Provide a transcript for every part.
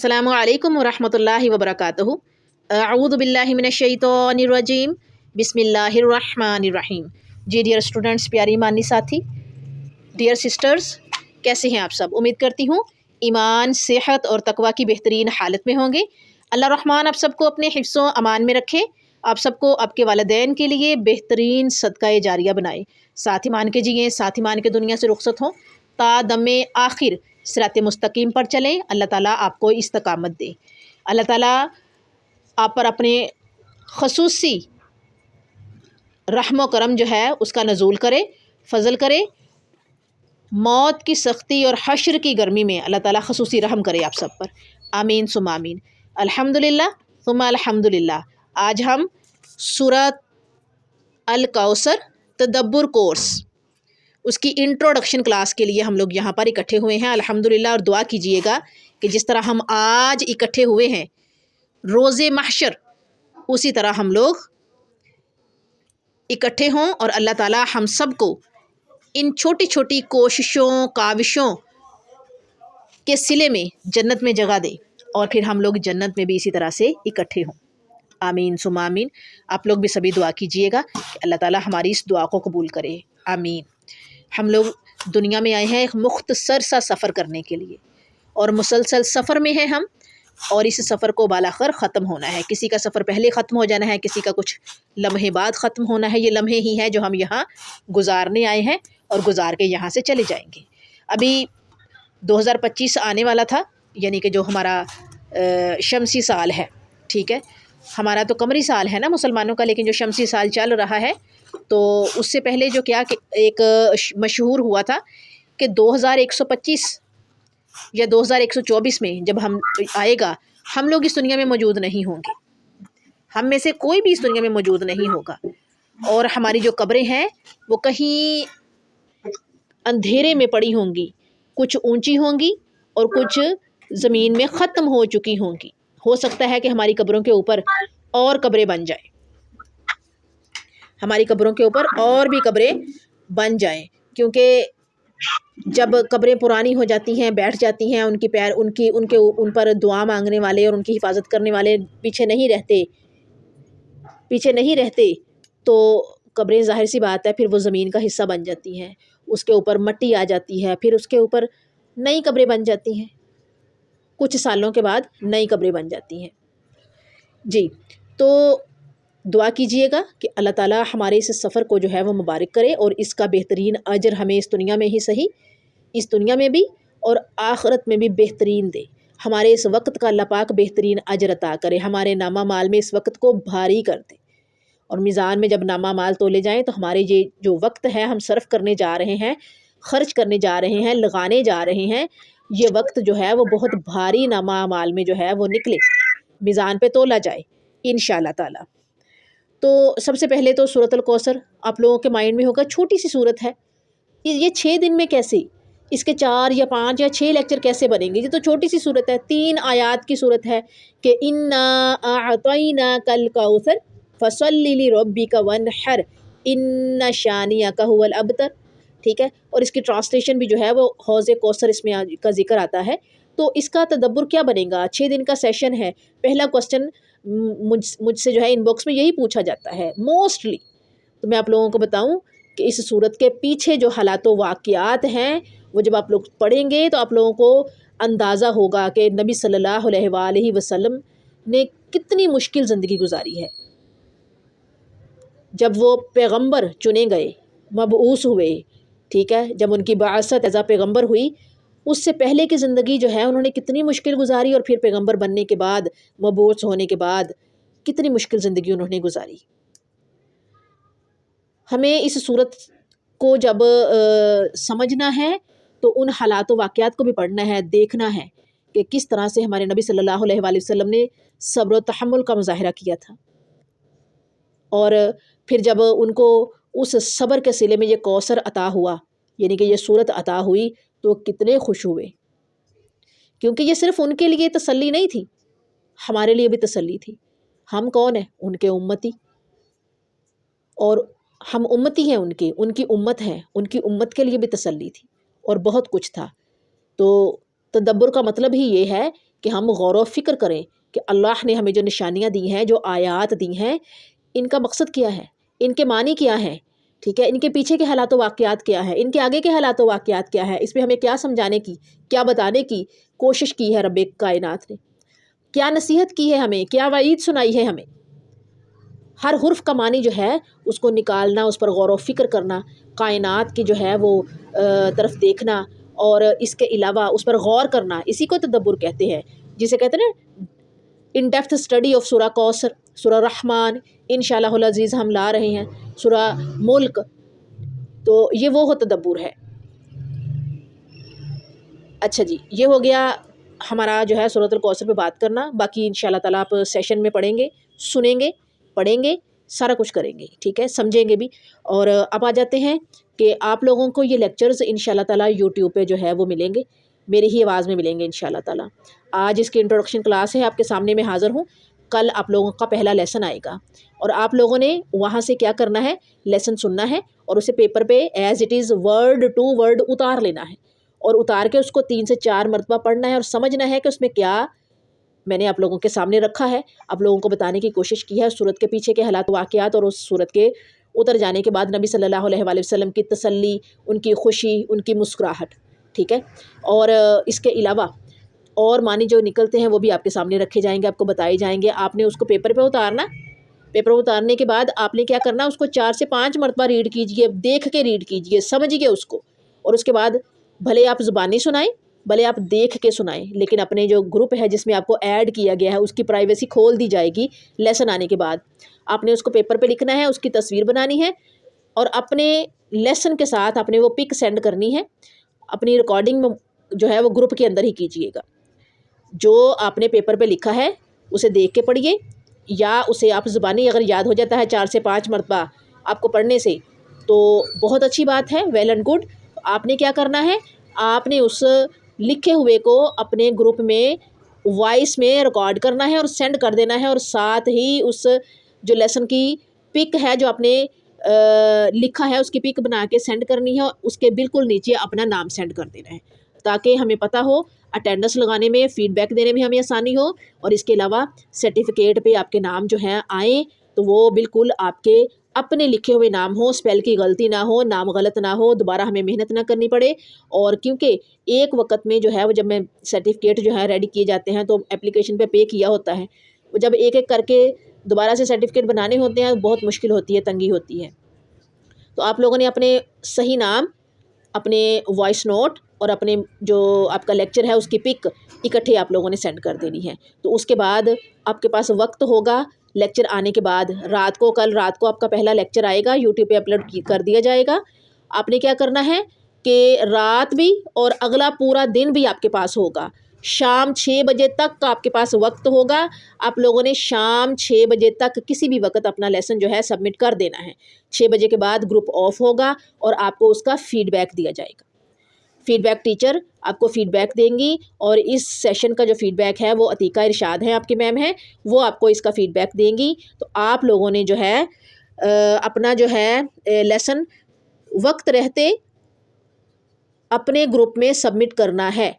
अस्सलामु अलैकुम वरहमतुल्लाहि वबरकातुहू। अऊज़ु बिल्लाहि मिनश्शैतानिर्रजीम, बिस्मिल्लाहिर्रहमानिर्रहीम। जी डियर स्टूडेंट्स, प्यारी मानी साथी, डियर सिस्टर्स, कैसे हैं आप सब? उम्मीद करती हूँ ईमान, सेहत और तकवा की बेहतरीन हालत में होंगे। अल्लाह रहमान आप सबको अपने हिफ्ज़ो अमान में रखे, आप सबको आपके वालिदैन के लिए बेहतरीन सदका जारिया बनाए। साथ ही मान के जिए, साथ ही मान के दुनिया से रुखसत हों, ता दमे आखिर सिरात मुस्तकीम पर चलें। अल्लाह ताला आपको इस्तकामत दे। अल्लाह ताला आप पर अपने खसूसी रहम करम जो है उसका नज़ूल करे, फ़ज़ल करे। मौत की सख्ती और हश्र की गर्मी में अल्लाह ताला खसूसी रहम करे आप सब पर। आमीन सुम्मा आमीन। अल्हम्दुलिल्लाह सुम्मा अल्हम्दुलिल्लाह। आज हम सूरत अल कौसर तदब्बुर कोर्स उसकी इंट्रोडक्शन क्लास के लिए हम लोग यहाँ पर इकट्ठे हुए हैं अल्हम्दुलिल्लाह। और दुआ कीजिएगा कि जिस तरह हम आज इकट्ठे हुए हैं रोज़े महशर, उसी तरह हम लोग इकट्ठे हों और अल्लाह ताला हम सबको इन छोटी छोटी कोशिशों काविशों के सिले में जन्नत में जगह दे और फिर हम लोग जन्नत में भी इसी तरह से इकट्ठे हों। आमीन सुम्मा आमीन। आप लोग भी सभी दुआ कीजिएगा कि अल्लाह ताला हमारी इस दुआ को कबूल करे। आमीन। हम लोग दुनिया में आए हैं एक मुख्तसर सा सफ़र करने के लिए और मुसलसल सफ़र में हैं हम, और इस सफ़र को बालाखर ख़त्म होना है। किसी का सफ़र पहले ख़त्म हो जाना है, किसी का कुछ लम्हे बाद ख़त्म होना है। ये लम्हे ही हैं जो हम यहाँ गुजारने आए हैं और गुजार के यहाँ से चले जाएंगे। अभी 2025 आने वाला था, यानी कि जो हमारा शमसी साल है, ठीक है, हमारा तो कमरी साल है ना मुसलमानों का, लेकिन जो शमसी साल चल रहा है तो उससे पहले जो क्या कि एक मशहूर हुआ था कि 2125 या 2124 में जब हम आएगा, हम लोग इस दुनिया में मौजूद नहीं होंगे। हम में से कोई भी इस दुनिया में मौजूद नहीं होगा और हमारी जो कब्रें हैं वो कहीं अंधेरे में पड़ी होंगी, कुछ ऊंची होंगी और कुछ ज़मीन में ख़त्म हो चुकी होंगी। हो सकता है कि हमारी कब्रों के ऊपर और कब्रें बन जाए, हमारी कब्रों के ऊपर और भी कब्रें बन जाएं, क्योंकि जब कब्रें पुरानी हो जाती हैं, बैठ जाती हैं, उनकी पैर उन पर दुआ मांगने वाले और उनकी हिफाजत करने वाले पीछे नहीं रहते तो कब्रें ज़ाहिर सी बात है फिर वो ज़मीन का हिस्सा बन जाती हैं, उसके ऊपर मिट्टी आ जाती है, फिर उसके ऊपर नई कब्रें बन जाती हैं, कुछ सालों के बाद नई कब्रें बन जाती हैं। जी, तो दुआ कीजिएगा कि अल्लाह ताला हमारे इस सफ़र को जो है वो मुबारक करे और इसका बेहतरीन अजर हमें इस दुनिया में ही सही, इस दुनिया में भी और आखिरत में भी बेहतरीन दे। हमारे इस वक्त का अल्लाह पाक बेहतरीन अजर अता करे, हमारे नामा माल में इस वक्त को भारी कर दे और मीज़ान में जब नामा माल तोले जाएँ तो हमारे ये जो वक्त है हम सर्फ करने जा रहे हैं, ख़र्च करने जा रहे हैं, लगाने जा रहे हैं, ये वक्त जो है वो बहुत भारी नामा माल में जो है वो निकले, मीज़ान पे तोला जाए इंशाअल्लाह ताला। तो सबसे पहले तो सूरत अल कौसर आप लोगों के माइंड में होगा छोटी सी सूरत है, ये 6 दिन में कैसे, इसके 4 या 5 या 6 लेक्चर कैसे बनेंगे? ये तो छोटी सी सूरत है, 3 आयात की सूरत है कि इन्ना अअतैना कल कौसर फसल्लि लिरब्बिका वन्हर इन्ना शानिअका हुवल अबतर। ठीक है, और इसकी ट्रांसलेशन भी जो है वो हौज़े कौसर इसमें का जिक्र आता है। तो इसका तदब्बुर क्या बनेगा? 6 दिन का सेशन है। पहला क्वेश्चन मुझसे जो है इनबॉक्स में यही पूछा जाता है मोस्टली। तो मैं आप लोगों को बताऊं कि इस सूरत के पीछे जो हालात व वाक़यात हैं वो जब आप लोग पढ़ेंगे तो आप लोगों को अंदाज़ा होगा कि नबी सल्लल्लाहु अलैहि वसल्लम ने कितनी मुश्किल ज़िंदगी गुजारी है। जब वो पैगंबर चुने गए, मबऊस हुए, ठीक है, जब उनकी बाअसत एज़ आ पैगंबर हुई, उससे पहले की ज़िंदगी जो है उन्होंने कितनी मुश्किल गुजारी और फिर पैगंबर बनने के बाद, मबऊस होने के बाद कितनी मुश्किल ज़िंदगी उन्होंने गुजारी। हमें इस सूरत को जब समझना है तो उन हालात व वाक़यात को भी पढ़ना है, देखना है कि किस तरह से हमारे नबी सल्लल्लाहु अलैहि वसल्लम ने सब्र व तहम्मुल का मुज़ाहिरा किया था और फिर जब उनको उस सब्र के सिले में ये कौसर अता हुआ, यानी कि ये सूरत अता हुई, तो कितने खुश हुए, क्योंकि ये सिर्फ़ उनके लिए तसल्ली नहीं थी, हमारे लिए भी तसल्ली थी। हम कौन हैं? उनके उम्मती, और हम उम्मती हैं उनकी उम्मत हैं, उनकी उम्मत के लिए भी तसल्ली थी और बहुत कुछ था। तो तदब्बुर का मतलब ही ये है کہ ہم غور و فکر کریں کہ اللہ نے ہمیں جو نشانیاں دی ہیں، جو آیات دی ہیں، ان کا مقصد کیا ہے، ان کے معنی کیا ہیں، ٹھیک ہے، ان کے پیچھے کے حالات و واقعات کیا ہے، ان کے آگے کے حالات و واقعات کیا ہے، اس میں ہمیں کیا سمجھانے کی، کیا بتانے کی کوشش کی ہے رب کائنات نے، کیا نصیحت کی ہے ہمیں، کیا وعید سنائی ہے ہمیں۔ ہر حرف کا معنی جو ہے اس کو نکالنا، اس پر غور و فکر کرنا، کائنات کی جو ہے وہ طرف دیکھنا، اور اس کے علاوہ اس پر غور کرنا، اسی کو تدبر کہتے ہیں، جسے کہتے ہیں نا ان ڈیپتھ اسٹڈی آف سورہ کوثر، سورہ رحمان، انشاءاللہ العزیز ہم لا رہے ہیں سورہ ملک، تو یہ وہ تدبر ہے۔ اچھا جی، یہ ہو گیا ہمارا جو ہے سورۃ الکوثر پہ بات کرنا، باقی انشاءاللہ تعالیٰ آپ سیشن میں پڑھیں گے، سنیں گے، پڑھیں گے، سارا کچھ کریں گے، ٹھیک ہے، سمجھیں گے بھی۔ اور اب آ جاتے ہیں کہ آپ لوگوں کو یہ لیکچرز انشاءاللہ تعالیٰ یوٹیوب پہ جو ہے وہ ملیں گے، میری ہی آواز میں ملیں گے انشاءاللہ تعالیٰ۔ آج اس کی انٹروڈکشن کلاس ہے، آپ کے سامنے میں حاضر ہوں، کل آپ لوگوں کا پہلا لیسن آئے گا، اور آپ لوگوں نے وہاں سے کیا کرنا ہے، لیسن سننا ہے، اور اسے پیپر پہ as it is word to word اتار لینا ہے، اور اتار کے اس کو 3 سے 4 مرتبہ پڑھنا ہے، اور سمجھنا ہے کہ اس میں کیا میں نے آپ لوگوں کے سامنے رکھا ہے، آپ لوگوں کو بتانے کی کوشش کی ہے سورت کے پیچھے کے حالات واقعات، اور اس سورت کے اتر جانے کے بعد نبی صلی اللہ علیہ وآلہ وسلم کی تسلی، ان کی خوشی، ان کی مسکراہٹ، ٹھیک ہے، اور اس کے علاوہ اور معنی جو نکلتے ہیں وہ بھی آپ کے سامنے رکھے جائیں گے، آپ کو بتائے جائیں گے۔ آپ نے اس کو پیپر پہ اتارنا، پیپر اتارنے کے بعد آپ نے کیا کرنا، اس کو 4 سے 5 مرتبہ ریڈ کیجئے، دیکھ کے ریڈ کیجئے، سمجھیے اس کو، اور اس کے بعد بھلے آپ زبانی سنائیں، بھلے آپ دیکھ کے سنائیں، لیکن اپنے جو گروپ ہے جس میں آپ کو ایڈ کیا گیا ہے اس کی پرائیویسی کھول دی جائے گی لیسن آنے کے بعد۔ آپ نے اس کو پیپر پہ لکھنا ہے، اس کی تصویر بنانی ہے، اور اپنے لیسن کے ساتھ آپ نے وہ پک سینڈ کرنی ہے، اپنی ریکارڈنگ میں جو ہے وہ گروپ کے اندر ہی کیجئے گا۔ جو آپ نے پیپر پہ لکھا ہے اسے دیکھ کے پڑھیے، یا اسے آپ زبانی اگر یاد ہو جاتا ہے 4 سے 5 مرتبہ آپ کو پڑھنے سے تو بہت اچھی بات ہے، ویل اینڈ گڈ۔ آپ نے کیا کرنا ہے، آپ نے اس لکھے ہوئے کو اپنے گروپ میں وائس میں ریکارڈ کرنا ہے اور سینڈ کر دینا ہے، اور ساتھ ہی اس جو لیسن کی پک ہے جو آپ نے لکھا ہے اس کی پک بنا کے سینڈ کرنی ہے، اور اس کے بالکل نیچے اپنا نام سینڈ کر دینا ہے، تاکہ ہمیں پتہ ہو، اٹینڈنس لگانے میں، فیڈ بیک دینے میں ہمیں آسانی ہو، اور اس کے علاوہ سرٹیفکیٹ پہ آپ کے نام جو ہیں آئیں تو وہ بالکل آپ کے اپنے لکھے ہوئے نام ہو، اسپیل کی غلطی نہ ہو، نام غلط نہ ہو، دوبارہ ہمیں محنت نہ کرنی پڑے۔ اور کیونکہ ایک وقت میں جو ہے وہ جب میں سرٹیفکیٹ جو ہے ریڈی کیے جاتے ہیں تو اپلیکیشن پے کیا ہوتا ہے، وہ جب ایک ایک کر کے دوبارہ سے سرٹیفکیٹ بنانے ہوتے ہیں بہت مشکل ہوتی ہے، تنگی ہوتی ہے۔ تو آپ لوگوں نے اپنے صحیح نام، اپنے وائس نوٹ، اور اپنے جو آپ کا لیکچر ہے اس کی پک اکٹھے آپ لوگوں نے سینڈ کر دینی ہے۔ تو اس کے بعد آپ کے پاس وقت ہوگا لیکچر آنے کے بعد، رات کو، کل رات کو آپ کا پہلا لیکچر آئے گا، یوٹیوب پہ اپلوڈ کر دیا جائے گا۔ آپ نے کیا کرنا ہے کہ رات بھی اور اگلا پورا دن بھی آپ کے پاس ہوگا، شام 6 بجے تک آپ کے پاس وقت ہوگا، آپ لوگوں نے شام 6 بجے تک کسی بھی وقت اپنا لیسن جو ہے سبمٹ کر دینا ہے۔ 6 بجے کے بعد گروپ آف ہوگا اور آپ کو اس کا فیڈ بیک دیا جائے گا۔ فیڈ بیک ٹیچر آپ کو فیڈ بیک دیں گی، اور اس سیشن کا جو فیڈ بیک ہے وہ عتیقہ ارشاد ہے، آپ کی میم ہے، وہ آپ کو اس کا فیڈ بیک دیں گی۔ تو آپ لوگوں نے جو ہے اپنا جو ہے لیسن وقت رہتے اپنے گروپ میں سبمٹ کرنا ہے،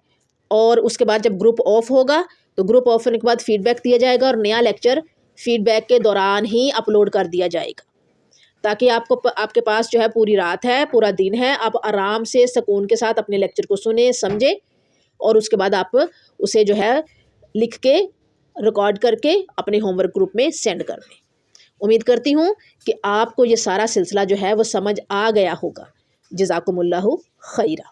اور اس کے بعد جب گروپ آف ہوگا تو گروپ آف ہونے کے بعد فیڈ بیک دیا جائے گا، اور نیا لیکچر فیڈ بیک کے دوران ہی اپلوڈ کر دیا جائے گا، تاکہ آپ کے پاس جو ہے پوری رات ہے، پورا دن ہے، آپ آرام سے سکون کے ساتھ اپنے لیکچر کو سنیں، سمجھیں، اور اس کے بعد آپ اسے جو ہے لکھ کے ریکارڈ کر کے اپنے ہوم ورک گروپ میں سینڈ کر دیں۔ امید کرتی ہوں کہ آپ کو یہ سارا سلسلہ جو ہے وہ سمجھ آ گیا ہوگا۔ جزاکم اللہ خیرہ۔